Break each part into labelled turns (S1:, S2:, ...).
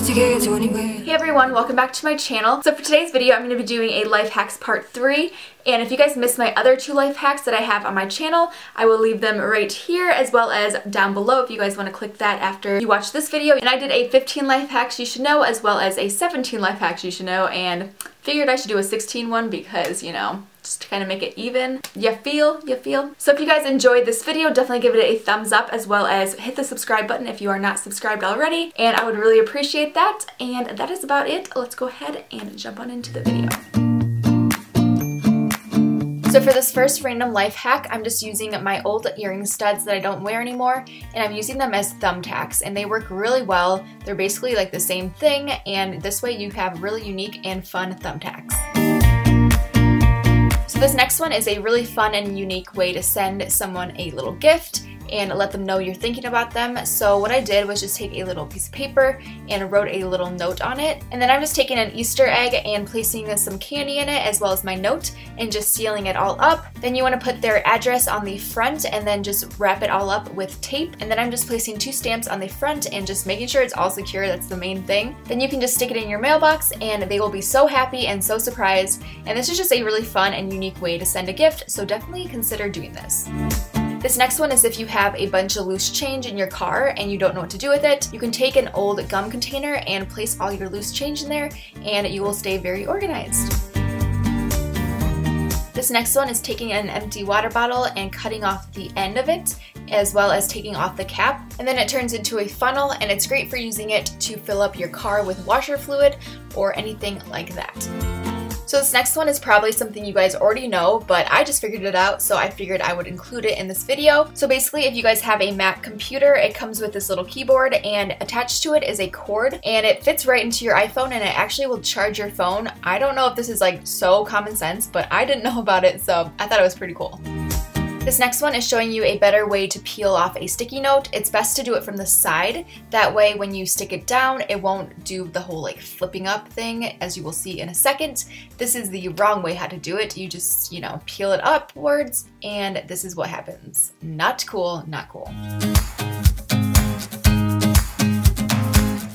S1: Hey everyone, welcome back to my channel. So for today's video, I'm going to be doing a life hacks part 3. And if you guys missed my other 2 life hacks that I have on my channel, I will leave them right here as well as down below if you guys want to click that after you watch this video. And I did a 15 life hacks you should know as well as a 17 life hacks you should know, and figured I should do a 16 one because, you know, just to kind of make it even. You feel? So if you guys enjoyed this video, definitely give it a thumbs up as well as hit the subscribe button if you are not subscribed already, and I would really appreciate that. And that is about it. Let's go ahead and jump on into the video. So for this first random life hack, I'm just using my old earring studs that I don't wear anymore, and I'm using them as thumbtacks, and they work really well. They're basically like the same thing, and this way you have really unique and fun thumbtacks. So this next one is a really fun and unique way to send someone a little gift and let them know you're thinking about them. So what I did was just take a little piece of paper and wrote a little note on it. And then I'm just taking an Easter egg and placing some candy in it as well as my note and just sealing it all up. Then you want to put their address on the front and then just wrap it all up with tape. And then I'm just placing 2 stamps on the front and just making sure it's all secure. That's the main thing. Then you can just stick it in your mailbox and they will be so happy and so surprised. And this is just a really fun and unique way to send a gift, so definitely consider doing this. This next one is if you have a bunch of loose change in your car and you don't know what to do with it, you can take an old gum container and place all your loose change in there and you will stay very organized. This next one is taking an empty water bottle and cutting off the end of it, as well as taking off the cap, and then it turns into a funnel, and it's great for using it to fill up your car with washer fluid or anything like that. So this next one is probably something you guys already know, but I just figured it out, so I figured I would include it in this video. So basically, if you guys have a Mac computer, it comes with this little keyboard, and attached to it is a cord, and it fits right into your iPhone, and it actually will charge your phone. I don't know if this is like so common sense, but I didn't know about it, so I thought it was pretty cool. This next one is showing you a better way to peel off a sticky note. It's best to do it from the side. That way when you stick it down, it won't do the whole like flipping up thing, as you will see in a second. This is the wrong way how to do it. You just, you know, peel it upwards and this is what happens. Not cool, not cool.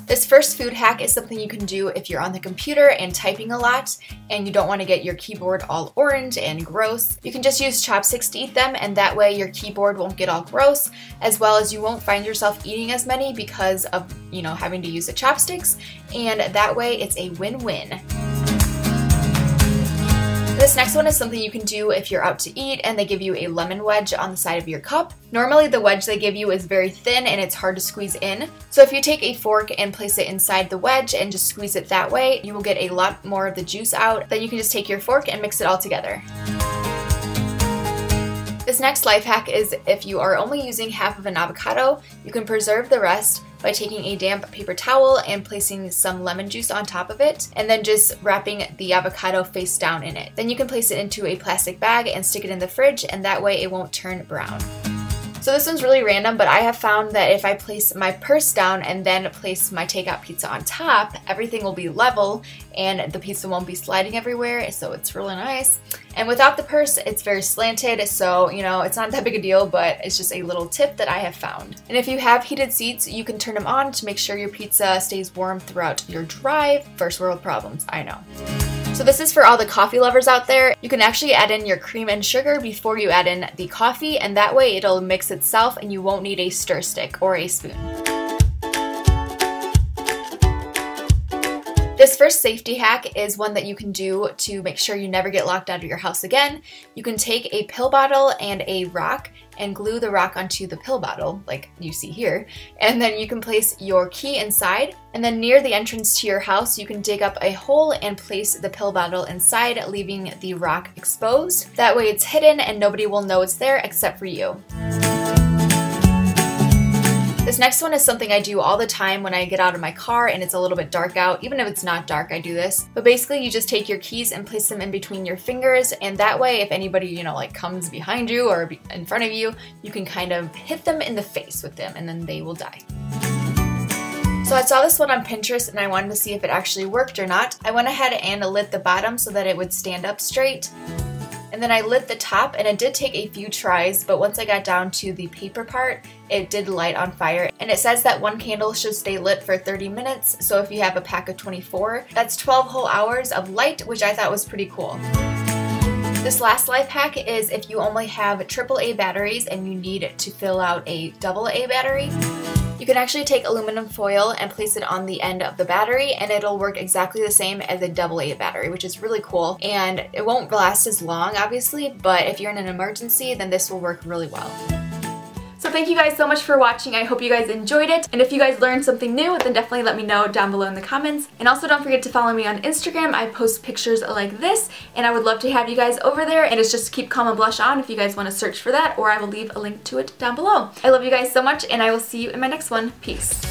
S1: This first food hack is something you can do if you're on the computer and typing a lot and you don't want to get your keyboard all orange and gross. You can just use chopsticks to eat them, and that way your keyboard won't get all gross, as well as you won't find yourself eating as many because of, you know, having to use the chopsticks, and that way it's a win-win. This next one is something you can do if you're out to eat and they give you a lemon wedge on the side of your cup. Normally the wedge they give you is very thin and it's hard to squeeze in. So if you take a fork and place it inside the wedge and just squeeze it that way, you will get a lot more of the juice out. Then you can just take your fork and mix it all together. This next life hack is if you are only using half of an avocado, you can preserve the rest by taking a damp paper towel and placing some lemon juice on top of it, and then just wrapping the avocado face down in it. Then you can place it into a plastic bag and stick it in the fridge, and that way it won't turn brown. So this one's really random, but I have found that if I place my purse down and then place my takeout pizza on top, everything will be level and the pizza won't be sliding everywhere, so it's really nice. And without the purse, it's very slanted, so, you know, it's not that big a deal, but it's just a little tip that I have found. And if you have heated seats, you can turn them on to make sure your pizza stays warm throughout your drive. First world problems, I know. So this is for all the coffee lovers out there. You can actually add in your cream and sugar before you add in the coffee, and that way it'll mix itself and you won't need a stir stick or a spoon. This first safety hack is one that you can do to make sure you never get locked out of your house again. You can take a pill bottle and a rock and glue the rock onto the pill bottle, like you see here, and then you can place your key inside, and then near the entrance to your house, you can dig up a hole and place the pill bottle inside, leaving the rock exposed. That way it's hidden and nobody will know it's there except for you. This next one is something I do all the time when I get out of my car and it's a little bit dark out. Even if it's not dark, I do this. But basically, you just take your keys and place them in between your fingers, and that way, if anybody, you know, like comes behind you or in front of you, you can kind of hit them in the face with them and then they will die. So I saw this one on Pinterest and I wanted to see if it actually worked or not. I went ahead and lit the bottom so that it would stand up straight. And then I lit the top, and it did take a few tries, but once I got down to the paper part, it did light on fire. And it says that one candle should stay lit for 30 minutes, so if you have a pack of 24, that's 12 whole hours of light, which I thought was pretty cool. This last life hack is if you only have AAA batteries and you need to fill out a AA battery, you can actually take aluminum foil and place it on the end of the battery, and it'll work exactly the same as a AA battery, which is really cool. And it won't last as long, obviously, but if you're in an emergency, then this will work really well. So thank you guys so much for watching. I hope you guys enjoyed it. And if you guys learned something new, then definitely let me know down below in the comments. And also don't forget to follow me on Instagram. I post pictures like this, and I would love to have you guys over there. And it's just Keep Calm and Blush On if you guys want to search for that, or I will leave a link to it down below. I love you guys so much, and I will see you in my next one. Peace.